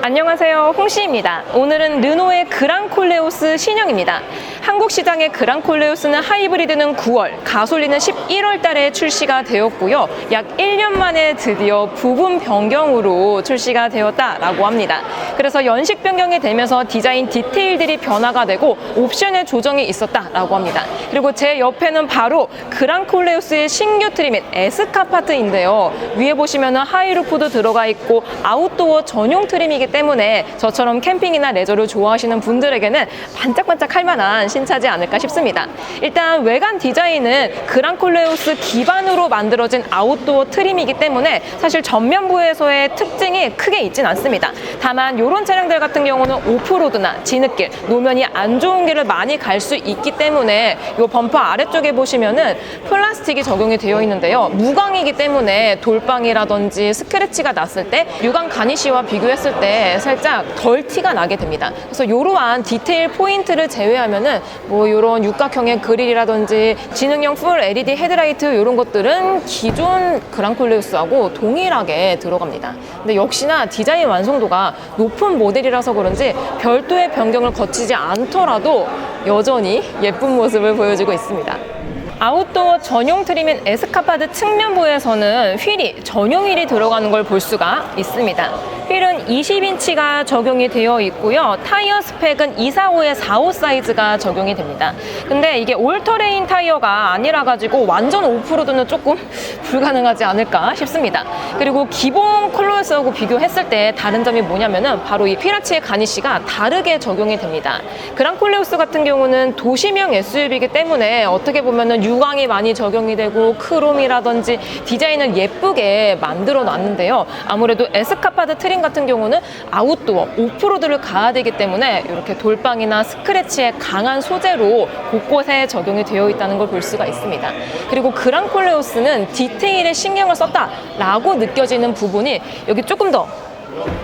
안녕하세요, 홍시입니다. 오늘은 르노의 그랑콜레오스 신형입니다. 한국 시장의 그랑콜레오스는 하이브리드는 9월, 가솔린은 11월 달에 출시가 되었고요. 약 1년 만에 드디어 부분 변경으로 출시가 되었다라고 합니다. 그래서 연식 변경이 되면서 디자인 디테일들이 변화가 되고 옵션의 조정이 있었다라고 합니다. 그리고 제 옆에는 바로 그랑콜레오스의 신규 트림인 에스카파트인데요. 위에 보시면은 하이루프도 들어가 있고 아웃도어 전용 트림이기 때문에 저처럼 캠핑이나 레저를 좋아하시는 분들에게는 반짝반짝할 만한 신차지 않을까 싶습니다. 일단 외관 디자인은 그랑콜레오스 기반으로 만들어진 아웃도어 트림이기 때문에 사실 전면부에서의 특징이 크게 있진 않습니다. 다만 이런 차량들 같은 경우는 오프로드나 진흙길, 노면이 안 좋은 길을 많이 갈 수 있기 때문에 이 범퍼 아래쪽에 보시면은 플라스틱이 적용이 되어 있는데요. 무광이기 때문에 돌방이라든지 스크래치가 났을 때 유광 가니쉬와 비교했을 때 살짝 덜 티가 나게 됩니다. 그래서 이러한 디테일 포인트를 제외하면은 뭐 이런 육각형의 그릴이라든지 지능형 풀 LED 헤드라이트 이런 것들은 기존 그랑콜레오스하고 동일하게 들어갑니다. 근데 역시나 디자인 완성도가 높은 모델이라서 그런지 별도의 변경을 거치지 않더라도 여전히 예쁜 모습을 보여주고 있습니다. 아웃도어 전용 트림인 에스카파드 측면부에서는 휠이 전용 휠이 들어가는 걸 볼 수가 있습니다. 휠은 20인치가 적용이 되어 있고요. 타이어 스펙은 245에 45 사이즈가 적용이 됩니다. 근데 이게 올터레인 타이어가 아니라 가지고 완전 오프로드는 조금 불가능하지 않을까 싶습니다. 그리고 기본 컬러스하고 비교했을 때 다른 점이 뭐냐면은 바로 이 휠아치의 가니쉬가 다르게 적용이 됩니다. 그랑콜레오스 같은 경우는 도시명 SUV이기 때문에 어떻게 보면은 유광이 많이 적용이 되고 크롬이라든지 디자인을 예쁘게 만들어 놨는데요. 아무래도 에스카파드 트림 같은 경우는 아웃도어, 오프로드를 가야 되기 때문에 이렇게 돌방이나 스크래치에 강한 소재로 곳곳에 적용이 되어 있다는 걸 볼 수가 있습니다. 그리고 그랑콜레오스는 디테일에 신경을 썼다라고 느껴지는 부분이 여기 조금 더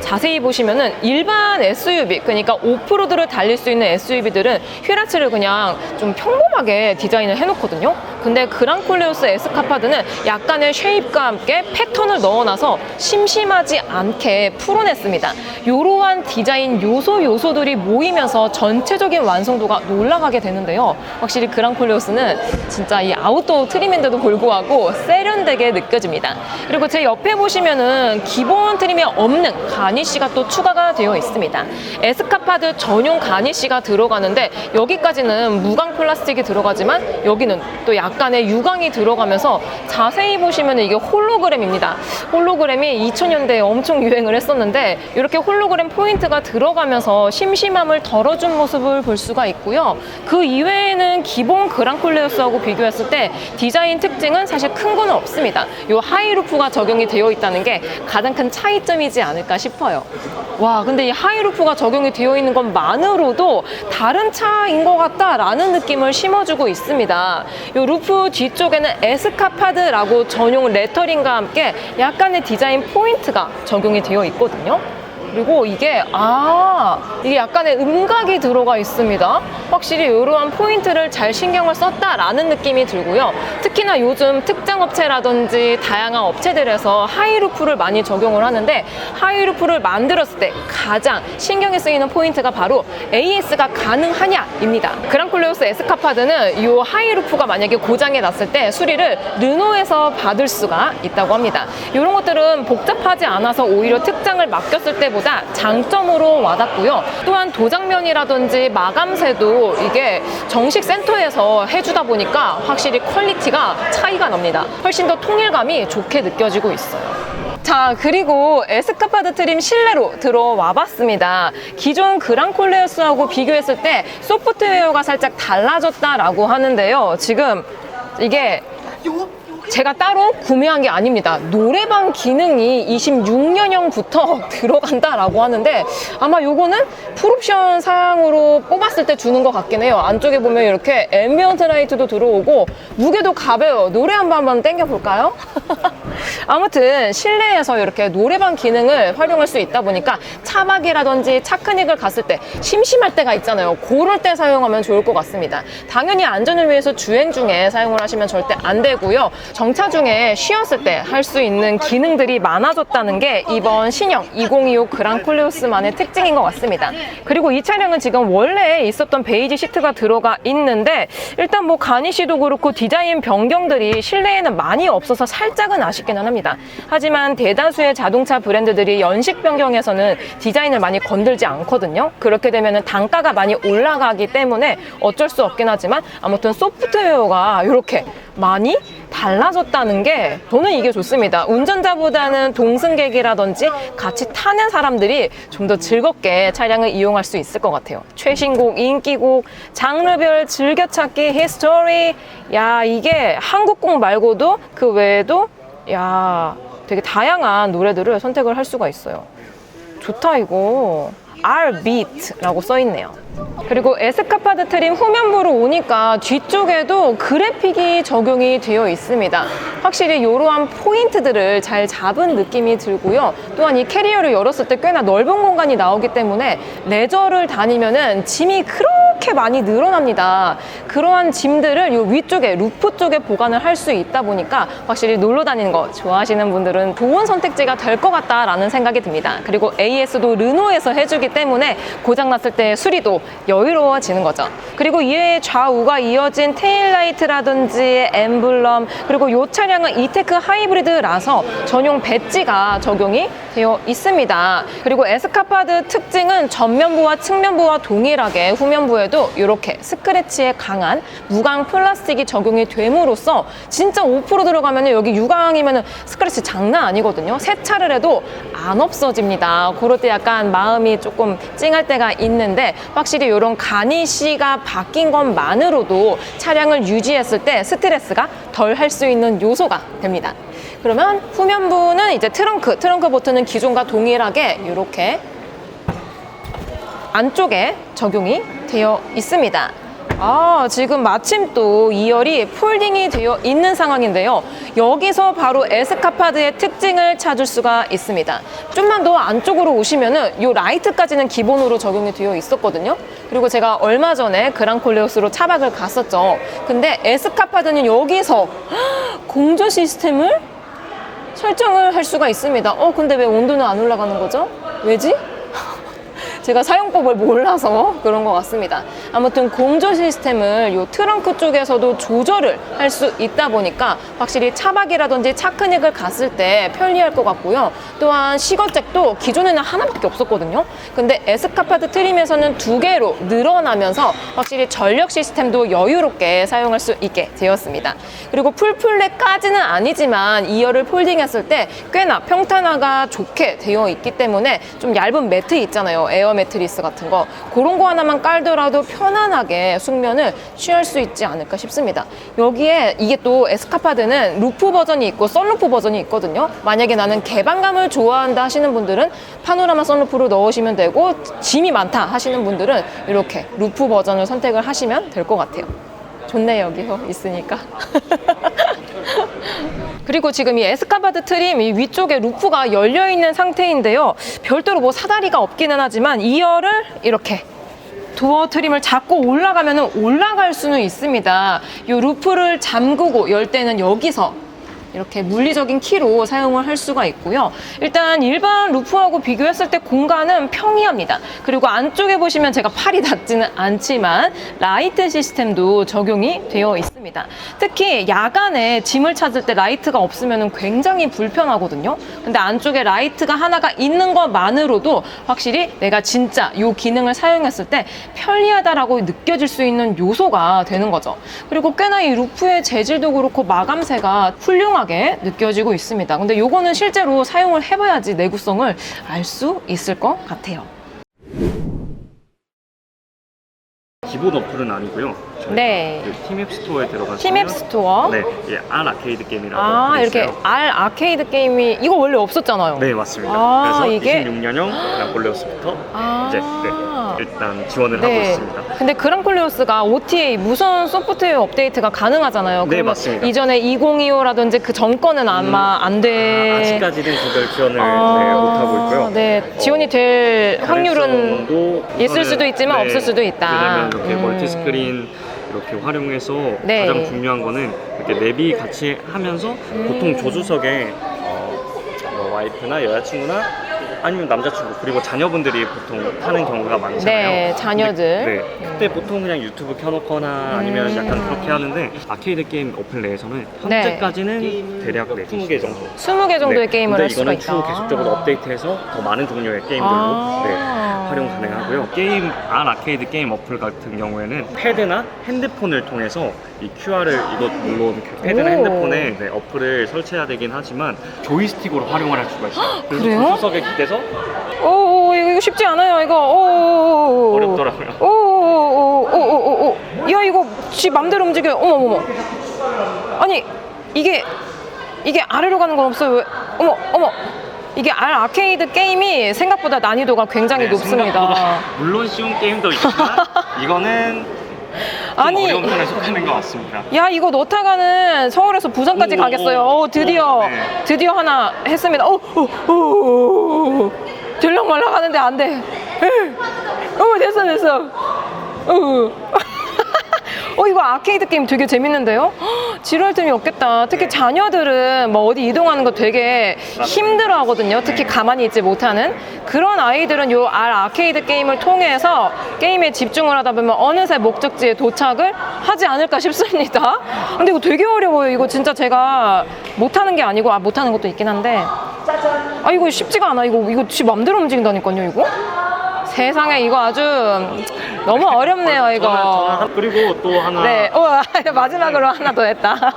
자세히 보시면은 일반 SUV, 그러니까 오프로드를 달릴 수 있는 SUV들은 휠아치를 그냥 좀 평범하게 디자인을 해놓거든요. 근데 그랑콜레오스 에스카파드는 약간의 쉐입과 함께 패턴을 넣어놔서 심심하지 않게 풀어냈습니다. 이러한 디자인 요소들이 모이면서 전체적인 완성도가 올라가게 되는데요. 확실히 그랑콜레오스는 진짜 이 아웃도어 트림인데도 불구하고 세련되게 느껴집니다. 그리고 제 옆에 보시면은 기본 트림에 없는 가니쉬가 또 추가가 되어 있습니다. 에스카파드 전용 가니쉬가 들어가는데 여기까지는 무광 플라스틱이 들어가지만 여기는 또 약간의 유광이 들어가면서 자세히 보시면 이게 홀로그램입니다. 홀로그램이 2000년대에 엄청 유행을 했었는데 이렇게 홀로그램 포인트가 들어가면서 심심함을 덜어준 모습을 볼 수가 있고요. 그 이외에는 기본 그랑콜레오스하고 비교했을 때 디자인 특징은 사실 큰 건 없습니다. 이 하이루프가 적용이 되어 있다는 게 가장 큰 차이점이지 않을까 싶어요. 와, 근데 이 하이루프가 적용이 되어 있는 것만으로도 다른 차인 것 같다라는 느낌을 심어주고 있습니다. 이 루프 뒤쪽에는 에스카파드라고 전용 레터링과 함께 약간의 디자인 포인트가 적용이 되어 있거든요. 그리고 이게 약간의 음각이 들어가 있습니다. 확실히 이러한 포인트를 잘 신경을 썼다라는 느낌이 들고요. 특히나 요즘 특정 업체라든지 다양한 업체들에서 하이루프를 많이 적용을 하는데 하이루프를 만들었을 때 가장 신경이 쓰이는 포인트가 바로 AS가 가능하냐입니다. 그랑콜레오스 에스카파드는 이 하이루프가 만약에 고장이 났을 때 수리를 르노에서 받을 수가 있다고 합니다. 이런 것들은 복잡하지 않아서 오히려 특장을 맡겼을 때보다 장점으로 와닿고요. 또한 도장면이라든지 마감새도 이게 정식 센터에서 해주다 보니까 확실히 퀄리티가 차이가 납니다. 훨씬 더 통일감이 좋게 느껴지고 있어요. 자, 그리고 에스카파드 트림 실내로 들어와 봤습니다. 기존 그랑콜레오스하고 비교했을 때 소프트웨어가 살짝 달라졌다라고 하는데요. 지금 이게 제가 따로 구매한 게 아닙니다. 노래방 기능이 26년형부터 들어간다라고 하는데 아마 요거는 풀옵션 사양으로 뽑았을 때 주는 것 같긴 해요. 안쪽에 보면 이렇게 앰비언트 라이트도 들어오고 무게도 가벼워요. 노래 한번 땡겨볼까요? 아무튼 실내에서 이렇게 노래방 기능을 활용할 수 있다 보니까 차박이라든지 차크닉을 갔을 때 심심할 때가 있잖아요. 그럴 때 사용하면 좋을 것 같습니다. 당연히 안전을 위해서 주행 중에 사용을 하시면 절대 안 되고요. 정차 중에 쉬었을 때 할 수 있는 기능들이 많아졌다는 게 이번 신형 2025 그랑콜레오스만의 특징인 것 같습니다. 그리고 이 차량은 지금 원래 있었던 베이지 시트가 들어가 있는데 일단 뭐 가니쉬도 그렇고 디자인 변경들이 실내에는 많이 없어서 살짝은 아쉽기는 합니다. 하지만 대다수의 자동차 브랜드들이 연식 변경에서는 디자인을 많이 건들지 않거든요. 그렇게 되면 단가가 많이 올라가기 때문에 어쩔 수 없긴 하지만 아무튼 소프트웨어가 이렇게 많이 달라졌다는 게 저는 이게 좋습니다. 운전자보다는 동승객이라든지 같이 타는 사람들이 좀 더 즐겁게 차량을 이용할 수 있을 것 같아요. 최신곡, 인기곡, 장르별 즐겨찾기, 히스토리. 야, 이게 한국곡 말고도 그 외에도 야, 되게 다양한 노래들을 선택을 할 수가 있어요. 좋다 이거. R-Beat라고 써있네요. 그리고 에스카파드 트림 후면부로 오니까 뒤쪽에도 그래픽이 적용이 되어 있습니다. 확실히 이러한 포인트들을 잘 잡은 느낌이 들고요. 또한 이 캐리어를 열었을 때 꽤나 넓은 공간이 나오기 때문에 레저를 다니면은 짐이 그렇게 많이 늘어납니다. 그러한 짐들을 이 위쪽에 루프 쪽에 보관을 할 수 있다 보니까 확실히 놀러 다니는 거 좋아하시는 분들은 좋은 선택지가 될 것 같다라는 생각이 듭니다. 그리고 AS도 르노에서 해주기 때문에 고장났을 때 수리도 여유로워지는 거죠. 그리고 이외에 좌우가 이어진 테일라이트라든지 엠블럼, 그리고 이 차량은 이테크 하이브리드라서 전용 배지가 적용이 되어 있습니다. 그리고 에스카파드 특징은 전면부와 측면부와 동일하게 후면부에도 이렇게 스크래치에 강한 무광 플라스틱이 적용이 됨으로써 진짜 5% 들어가면 여기 유광이면 스크래치 장난 아니거든요. 세차를 해도 안 없어집니다. 그럴 때 약간 마음이 조금 찡할 때가 있는데 확실히 이런 가니쉬가 바뀐 것만으로도 차량을 유지했을 때 스트레스가 덜 할 수 있는 요소가 됩니다. 그러면 후면부는 이제 트렁크 버튼은 기존과 동일하게 이렇게 안쪽에 적용이 되어 있습니다. 지금 마침 또 2열이 폴딩이 되어 있는 상황인데요. 여기서 바로 에스카파드의 특징을 찾을 수가 있습니다. 좀만 더 안쪽으로 오시면은 이 라이트까지는 기본으로 적용이 되어 있었거든요. 그리고 제가 얼마 전에 그랑콜레오스로 차박을 갔었죠. 근데 에스카파드는 여기서 공조 시스템을 설정을 할 수가 있습니다. 근데 왜 온도는 안 올라가는 거죠? 왜지? 제가 사용법을 몰라서 그런 것 같습니다. 아무튼 공조 시스템을 이 트렁크 쪽에서도 조절을 할 수 있다 보니까 확실히 차박이라든지 차크닉을 갔을 때 편리할 것 같고요. 또한 시거잭도 기존에는 하나밖에 없었거든요. 근데 에스카파드 트림에서는 2개로 늘어나면서 확실히 전력 시스템도 여유롭게 사용할 수 있게 되었습니다. 그리고 풀플랫까지는 아니지만 2열을 폴딩했을 때 꽤나 평탄화가 좋게 되어 있기 때문에 좀 얇은 매트 있잖아요. 에어 매트리스 같은 거, 그런 거 하나만 깔더라도 편안하게 숙면을 취할 수 있지 않을까 싶습니다. 여기에 이게 또 에스카파드는 루프 버전이 있고 썬루프 버전이 있거든요. 만약에 나는 개방감을 좋아한다 하시는 분들은 파노라마 썬루프로 넣으시면 되고, 짐이 많다 하시는 분들은 이렇게 루프 버전을 선택을 하시면 될 것 같아요. 좋네, 여기서 있으니까. 그리고 지금 이 에스카파드 트림 이 위쪽에 루프가 열려있는 상태인데요. 별도로 뭐 사다리가 없기는 하지만 2열을 이렇게 도어 트림을 잡고 올라가면 올라갈 수는 있습니다. 이 루프를 잠그고 열 때는 여기서 이렇게 물리적인 키로 사용을 할 수가 있고요. 일단 일반 루프하고 비교했을 때 공간은 평이합니다. 그리고 안쪽에 보시면 제가 팔이 닿지는 않지만 라이트 시스템도 적용이 되어 있습니다. 특히 야간에 짐을 찾을 때 라이트가 없으면 굉장히 불편하거든요. 근데 안쪽에 라이트가 하나가 있는 것만으로도 확실히 내가 진짜 이 기능을 사용했을 때 편리하다라고 느껴질 수 있는 요소가 되는 거죠. 그리고 꽤나 이 루프의 재질도 그렇고 마감새가 훌륭하게 느껴지고 있습니다. 근데 요거는 실제로 사용을 해봐야지 내구성을 알 수 있을 것 같아요. 기본 어플은 아니고요. 네. 팀앱 스토어에 들어가시면 팀앱 스토어. 네, 예, R 아케이드 게임이라고 아, 되어 이렇게 있어요. R 아케이드 게임이 이거 원래 없었잖아요. 네, 맞습니다. 아, 그래서 이게 26년형 그랑콜레오스부터 아. 이제 일단 지원을 네. 하고 있습니다. 근데 그랑콜레오스가 OTA 무선 소프트웨어 업데이트가 가능하잖아요. 네, 그러면 맞습니다. 이전에 2025라든지 그 전거는 아마 안 돼. 아직까지는 그걸 지원을 못하고 있고요. 네, 지원이 될 확률은 가능성도 있을 수도 있지만 없을 수도 있다. 왜냐면 이렇게 멀티스크린 이렇게 활용해서 네. 가장 중요한 거는 이렇게 내비 같이 하면서 보통 조수석에 뭐 와이프나 여자친구나 아니면 남자친구 그리고 자녀분들이 보통 타는 경우가 많잖아요. 네, 자녀들. 근데, 그때 보통 그냥 유튜브 켜놓거나 아니면 약간 그렇게 하는데 아케이드 게임 어플 내에서는 현재까지는 대략 20개 정도 20개 정도의 게임을 근데 할 수가 이거는 있다. 추후 계속적으로 업데이트해서 더 많은 종류의 게임들로 활용 가능하고요. 게임 R 아케이드 게임 어플 같은 경우에는 패드나 핸드폰을 통해서 이 QR을 이거 물론 패드나 오. 핸드폰에 어플을 설치해야 되긴 하지만 조이스틱으로 활용을 할 수가 있어요. 그래서 그래요? 조수석에 기대서 오, 이거 쉽지 않아요, 이거. 오, 어렵더라고요. 오. 야, 이거 지 맘대로 움직여. 어머. 아니, 이게 아래로 가는 건 없어요. 왜? 어머. 이게 R 아케이드 게임이 생각보다 난이도가 굉장히 높습니다. 생각보다 물론 쉬운 게임도 있지만 이거는 좀 아니, 어려운 편에 속하는 것 같습니다. 야, 이거 노타가는 서울에서 부산까지 가겠어요. 드디어 하나 했습니다. 들락말락 하는데 안 돼. 됐어. 이거 아케이드 게임 되게 재밌는데요? 지루할 틈이 없겠다. 특히 자녀들은 뭐 어디 이동하는 거 되게 힘들어 하거든요. 특히 가만히 있지 못하는. 그런 아이들은 요 R 아케이드 게임을 통해서 게임에 집중을 하다 보면 어느새 목적지에 도착을 하지 않을까 싶습니다. 근데 이거 되게 어려워요. 이거 진짜 제가 못하는 게 아니고, 못하는 것도 있긴 한데. 이거 쉽지가 않아. 이거 지 맘대로 움직인다니까요, 이거? 세상에, 이거 아주 너무 어렵네요, 이거. 그리고 또 하나. 네, 마지막으로 하나 더 했다.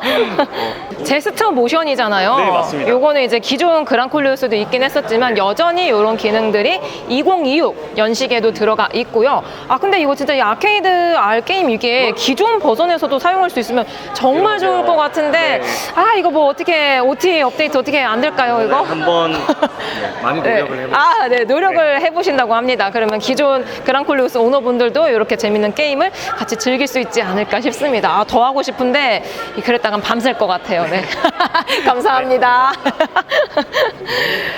제스처 모션이잖아요. 네, 맞습니다. 요거는 이제 기존 그랑콜레오스도 있긴 했었지만 여전히 이런 기능들이 2026 연식에도 들어가 있고요. 근데 이거 진짜 이 아케이드 R 게임 이게 기존 버전에서도 사용할 수 있으면 정말 좋을 것 같은데, 이거 뭐 어떻게 OTA 업데이트 어떻게 안 될까요, 이거? 한번 많이 노력을 해보겠습니다. 네, 노력을 해보신다고 합니다. 그러면 기존 그랑콜레오스 오너분들도 이렇게 재밌는 게임을 같이 즐길 수 있지 않을까 싶습니다. 더 하고 싶은데 그랬다간 밤샐 것 같아요. 네. 감사합니다.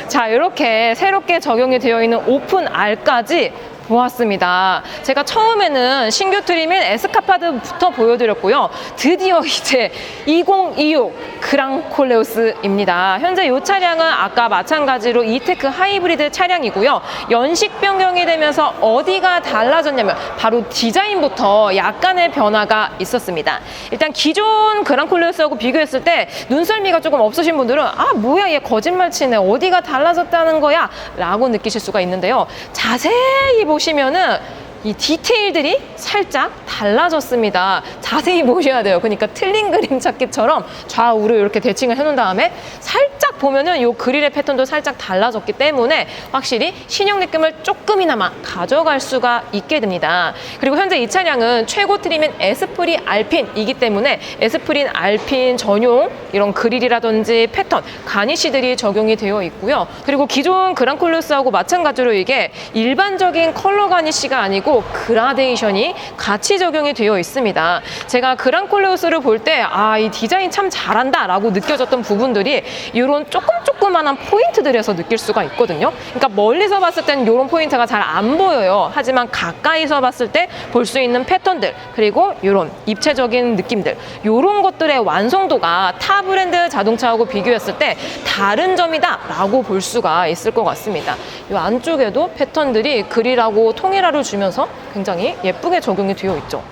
자, 이렇게 새롭게 적용이 되어 있는 오픈 R까지 보았습니다. 제가 처음에는 신규 트림인 에스카파드부터 보여드렸고요. 드디어 이제 2026 그랑콜레오스입니다. 현재 이 차량은 아까 마찬가지로 이테크 하이브리드 차량이고요. 연식 변경이 되면서 어디가 달라졌냐면 바로 디자인부터 약간의 변화가 있었습니다. 일단 기존 그랑콜레오스하고 비교했을 때 눈썰미가 조금 없으신 분들은 뭐야, 얘 거짓말 치네, 어디가 달라졌다는 거야 라고 느끼실 수가 있는데요. 자세히 보시면은 이 디테일들이 살짝 달라졌습니다. 자세히 보셔야 돼요. 그러니까 틀린 그림 찾기처럼 좌우로 이렇게 대칭을 해놓은 다음에 살짝 보면은 이 그릴의 패턴도 살짝 달라졌기 때문에 확실히 신형 느낌을 조금이나마 가져갈 수가 있게 됩니다. 그리고 현재 이 차량은 최고 트림인 에스프리 알핀이기 때문에 에스프리 알핀 전용 이런 그릴이라든지 패턴, 가니쉬들이 적용이 되어 있고요. 그리고 기존 그랑콜레오스하고 마찬가지로 이게 일반적인 컬러 가니쉬가 아니고 그라데이션이 같이 적용이 되어 있습니다. 제가 그랑콜레오스를 볼 때 이 디자인 참 잘한다 라고 느껴졌던 부분들이 이런 조그만한 포인트들에서 느낄 수가 있거든요. 그러니까 멀리서 봤을 때는 이런 포인트가 잘 안 보여요. 하지만 가까이서 봤을 때 볼 수 있는 패턴들, 그리고 이런 입체적인 느낌들, 이런 것들의 완성도가 타 브랜드 자동차하고 비교했을 때 다른 점이다 라고 볼 수가 있을 것 같습니다. 이 안쪽에도 패턴들이 그릴하고 통일화를 주면서 굉장히 예쁘게 적용이 되어 있죠.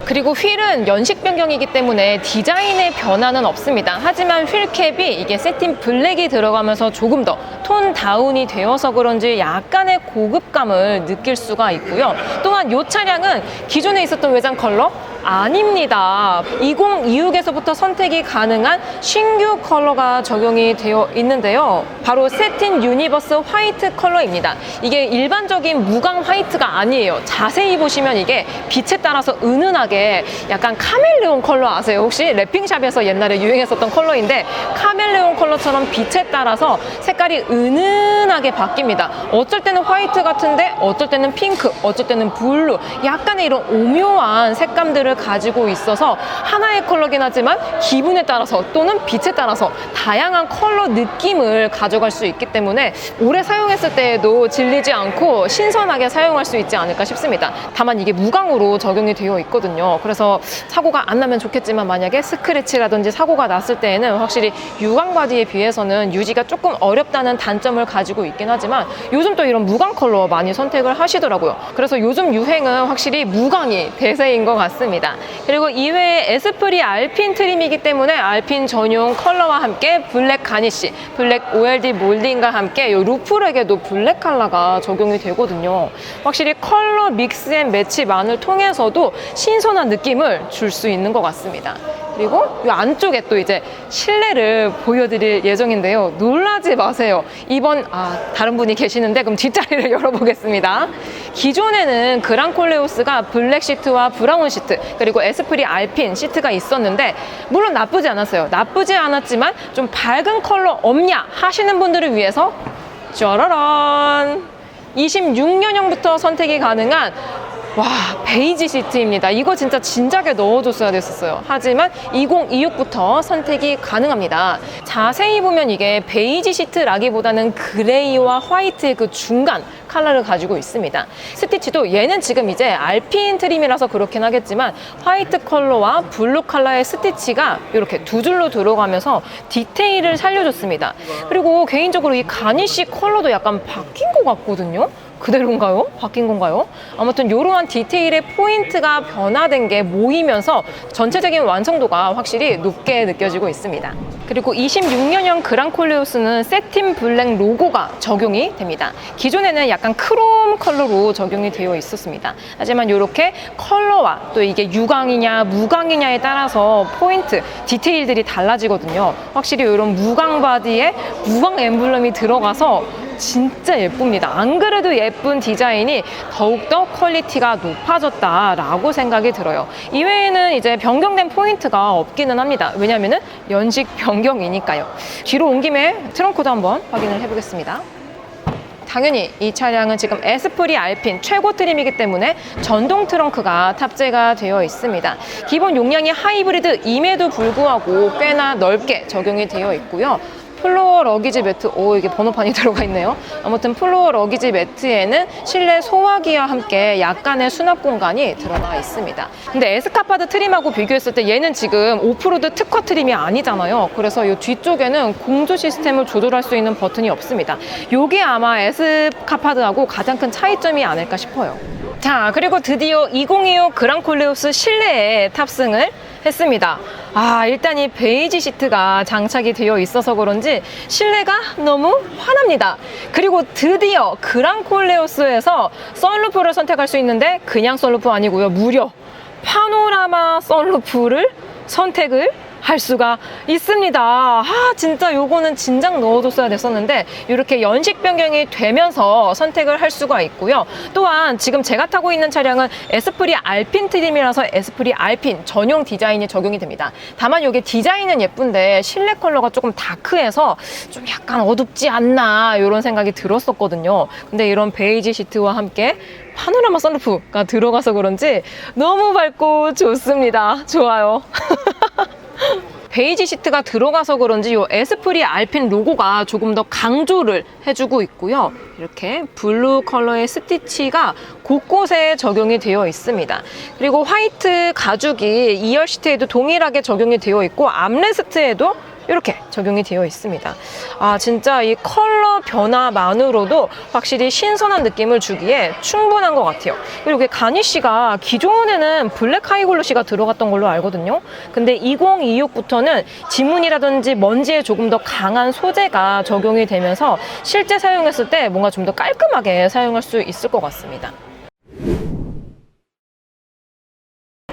그리고 휠은 연식 변경이기 때문에 디자인의 변화는 없습니다. 하지만 휠캡이 이게 세틴 블랙이 들어가면서 조금 더 톤 다운이 되어서 그런지 약간의 고급감을 느낄 수가 있고요. 또한 이 차량은 기존에 있었던 외장 컬러 아닙니다. 2026에서부터 선택이 가능한 신규 컬러가 적용이 되어 있는데요. 바로 세틴 유니버스 화이트 컬러입니다. 이게 일반적인 무광 화이트가 아니에요. 자세히 보시면 이게 빛에 따라서 은은하게 약간 카멜레온 컬러 아세요? 혹시 랩핑샵에서 옛날에 유행했었던 컬러인데 카멜레온 컬러처럼 빛에 따라서 색깔이 은은하게 바뀝니다. 어쩔 때는 화이트 같은데 어쩔 때는 핑크, 어쩔 때는 블루, 약간의 이런 오묘한 색감들을 가지고 있어서 하나의 컬러긴 하지만 기분에 따라서 또는 빛에 따라서 다양한 컬러 느낌을 가져갈 수 있기 때문에 오래 사용했을 때에도 질리지 않고 신선하게 사용할 수 있지 않을까 싶습니다. 다만 이게 무광으로 적용이 되어 있거든요. 그래서 사고가 안 나면 좋겠지만 만약에 스크래치라든지 사고가 났을 때에는 확실히 유광 바디에 비해서는 유지가 조금 어렵다는 단점을 가지고 있긴 하지만 요즘 또 이런 무광 컬러 많이 선택을 하시더라고요. 그래서 요즘 유행은 확실히 무광이 대세인 것 같습니다. 그리고 이외에 에스프리 알핀 트림이기 때문에 알핀 전용 컬러와 함께 블랙 가니쉬, 블랙 OLD 몰딩과 함께 이 루프렉에도 블랙 컬러가 적용이 되거든요. 확실히 컬러 믹스 앤 매치만을 통해서도 신선한 느낌을 줄 수 있는 것 같습니다. 그리고 이 안쪽에 또 이제 실내를 보여드릴 예정인데요. 놀라지 마세요. 이번 다른 분이 계시는데 그럼 뒷자리를 열어보겠습니다. 기존에는 그랑콜레오스가 블랙 시트와 브라운 시트 그리고 에스프리 알핀 시트가 있었는데 물론 나쁘지 않았어요. 나쁘지 않았지만 좀 밝은 컬러 없냐 하시는 분들을 위해서 짜라란 26년형부터 선택이 가능한 베이지 시트입니다. 이거 진짜 진작에 넣어줬어야 됐었어요. 하지만 2026부터 선택이 가능합니다. 자세히 보면 이게 베이지 시트라기보다는 그레이와 화이트의 그 중간 컬러를 가지고 있습니다. 스티치도 얘는 지금 이제 알핀 트림이라서 그렇긴 하겠지만 화이트 컬러와 블루 컬러의 스티치가 이렇게 두 줄로 들어가면서 디테일을 살려줬습니다. 그리고 개인적으로 이 가니쉬 컬러도 약간 바뀐 것 같거든요. 그대로인가요? 바뀐 건가요? 아무튼 이러한 디테일의 포인트가 변화된 게 모이면서 전체적인 완성도가 확실히 높게 느껴지고 있습니다. 그리고 26년형 그랑콜레오스는 세틴 블랙 로고가 적용이 됩니다. 기존에는 약간 크롬 컬러로 적용이 되어 있었습니다. 하지만 이렇게 컬러와 또 이게 유광이냐 무광이냐에 따라서 포인트, 디테일들이 달라지거든요. 확실히 이런 무광 바디에 무광 엠블럼이 들어가서 진짜 예쁩니다. 안 그래도 예쁜 디자인이 더욱더 퀄리티가 높아졌다라고 생각이 들어요. 이외에는 이제 변경된 포인트가 없기는 합니다. 왜냐면은 연식 변경이니까요. 뒤로 온 김에 트렁크도 한번 확인을 해보겠습니다. 당연히 이 차량은 지금 에스프리 알핀 최고 트림이기 때문에 전동 트렁크가 탑재가 되어 있습니다. 기본 용량이 하이브리드임에도 불구하고 꽤나 넓게 적용이 되어 있고요. 플로어 러기지 매트, 이게 번호판이 들어가 있네요. 아무튼 플로어 러기지 매트에는 실내 소화기와 함께 약간의 수납 공간이 들어가 있습니다. 근데 에스카파드 트림하고 비교했을 때 얘는 지금 오프로드 특화 트림이 아니잖아요. 그래서 이 뒤쪽에는 공조 시스템을 조절할 수 있는 버튼이 없습니다. 이게 아마 에스카파드하고 가장 큰 차이점이 아닐까 싶어요. 자, 그리고 드디어 2025 그랑콜레오스 실내에 탑승을 했습니다. 일단 이 베이지 시트가 장착이 되어 있어서 그런지 실내가 너무 환합니다. 그리고 드디어 그랑콜레오스에서 선루프를 선택할 수 있는데 그냥 선루프 아니고요. 무려 파노라마 선루프를 선택을 할 수가 있습니다. 진짜 요거는 진작 넣어줬어야 됐었는데 이렇게 연식 변경이 되면서 선택을 할 수가 있고요. 또한 지금 제가 타고 있는 차량은 에스프리 알핀 트림이라서 에스프리 알핀 전용 디자인이 적용이 됩니다. 다만 이게 디자인은 예쁜데 실내 컬러가 조금 다크해서 좀 약간 어둡지 않나 이런 생각이 들었었거든요. 근데 이런 베이지 시트와 함께 파노라마 선루프가 들어가서 그런지 너무 밝고 좋습니다. 좋아요. 베이지 시트가 들어가서 그런지 이 에스프리 알핀 로고가 조금 더 강조를 해주고 있고요. 이렇게 블루 컬러의 스티치가 곳곳에 적용이 되어 있습니다. 그리고 화이트 가죽이 2열 시트에도 동일하게 적용이 되어 있고 암레스트에도 이렇게 적용이 되어 있습니다. 진짜 이 컬러 변화만으로도 확실히 신선한 느낌을 주기에 충분한 것 같아요. 그리고 이 가니쉬가 기존에는 블랙 하이글로시가 들어갔던 걸로 알거든요. 근데 2026부터는 지문이라든지 먼지에 조금 더 강한 소재가 적용이 되면서 실제 사용했을 때 뭔가 좀 더 깔끔하게 사용할 수 있을 것 같습니다.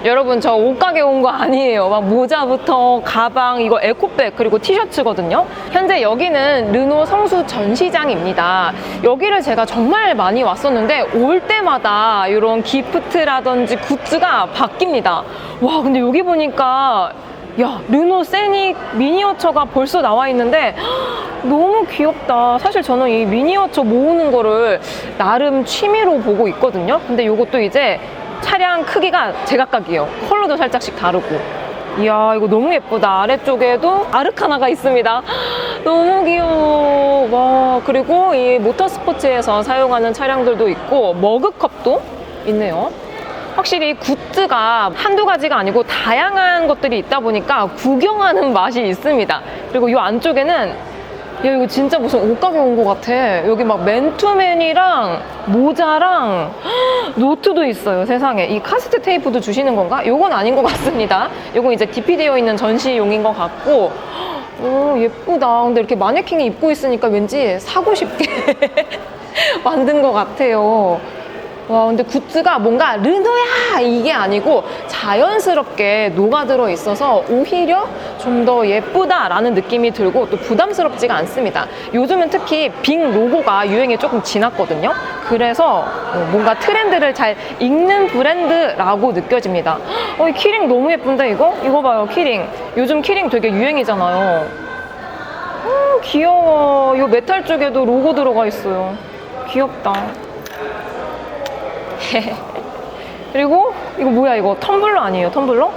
여러분 저 옷가게 온 거 아니에요. 막 모자부터 가방, 이거 에코백, 그리고 티셔츠거든요. 현재 여기는 르노 성수 전시장입니다. 여기를 제가 정말 많이 왔었는데 올 때마다 이런 기프트라든지 굿즈가 바뀝니다. 와, 근데 여기 보니까 야, 르노 세닉 미니어처가 벌써 나와 있는데 너무 귀엽다. 사실 저는 이 미니어처 모으는 거를 나름 취미로 보고 있거든요. 근데 이것도 이제 차량 크기가 제각각이에요. 컬러도 살짝씩 다르고. 이야, 이거 너무 예쁘다. 아래쪽에도 아르카나가 있습니다. 너무 귀여워. 와, 그리고 이 모터스포츠에서 사용하는 차량들도 있고 머그컵도 있네요. 확실히 굿즈가 한두 가지가 아니고 다양한 것들이 있다 보니까 구경하는 맛이 있습니다. 그리고 이 안쪽에는 야, 이거 진짜 무슨 옷가게 온 것 같아. 여기 막 맨투맨이랑 모자랑 노트도 있어요. 세상에. 이 카세트 테이프도 주시는 건가? 이건 아닌 것 같습니다. 이건 이제 DP되어 있는 전시용인 것 같고. 오, 예쁘다. 근데 이렇게 마네킹이 입고 있으니까 왠지 사고 싶게 만든 것 같아요. 와, 근데 굿즈가 뭔가 르노야 이게 아니고 자연스럽게 녹아들어 있어서 오히려 좀 더 예쁘다라는 느낌이 들고 또 부담스럽지가 않습니다. 요즘은 특히 빅 로고가 유행이 조금 지났거든요. 그래서 뭔가 트렌드를 잘 읽는 브랜드라고 느껴집니다. 이 키링 너무 예쁜데 이거? 이거 봐요, 키링. 요즘 키링 되게 유행이잖아요. 귀여워. 이 메탈 쪽에도 로고 들어가 있어요. 귀엽다. 그리고 이거 뭐야, 이거 텀블러 아니에요? 텀블러?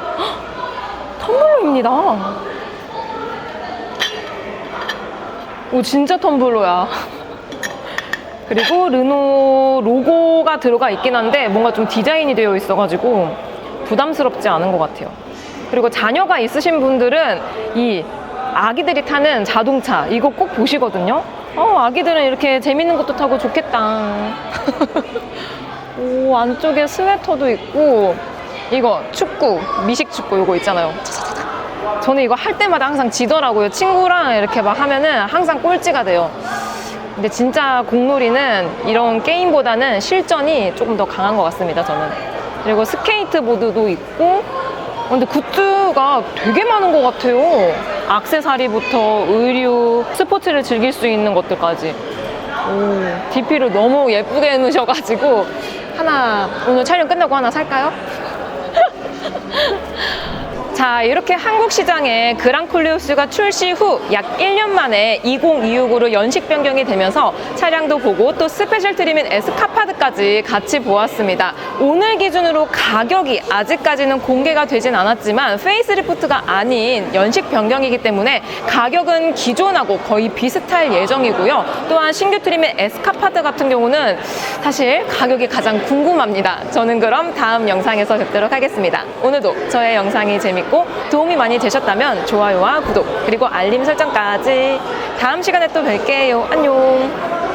텀블러입니다. 오, 진짜 텀블러야. 그리고 르노 로고가 들어가 있긴 한데 뭔가 좀 디자인이 되어 있어가지고 부담스럽지 않은 것 같아요. 그리고 자녀가 있으신 분들은 이 아기들이 타는 자동차 이거 꼭 보시거든요. 아기들은 이렇게 재밌는 것도 타고 좋겠다. 오, 안쪽에 스웨터도 있고, 이거 축구, 미식축구 이거 있잖아요. 저는 이거 할 때마다 항상 지더라고요. 친구랑 이렇게 막 하면은 항상 꼴찌가 돼요. 근데 진짜 공놀이는 이런 게임보다는 실전이 조금 더 강한 것 같습니다, 저는. 그리고 스케이트보드도 있고, 근데 굿즈가 되게 많은 것 같아요. 액세서리부터 의류, 스포츠를 즐길 수 있는 것들까지. 오, DP를 너무 예쁘게 해놓으셔가지고 하나, 오늘 촬영 끝나고 하나 살까요? 자, 이렇게 한국 시장에 그랑콜레오스가 출시 후 약 1년 만에 2026으로 연식 변경이 되면서 차량도 보고 또 스페셜 트림인 에스카파드까지 같이 보았습니다. 오늘 기준으로 가격이 아직까지는 공개가 되진 않았지만 페이스리프트가 아닌 연식 변경이기 때문에 가격은 기존하고 거의 비슷할 예정이고요. 또한 신규 트림의 에스카파드 같은 경우는 사실 가격이 가장 궁금합니다. 저는 그럼 다음 영상에서 뵙도록 하겠습니다. 오늘도 저의 영상이 재밌고 도움이 많이 되셨다면 좋아요와 구독 그리고 알림 설정까지 다음 시간에 또 뵐게요. 안녕.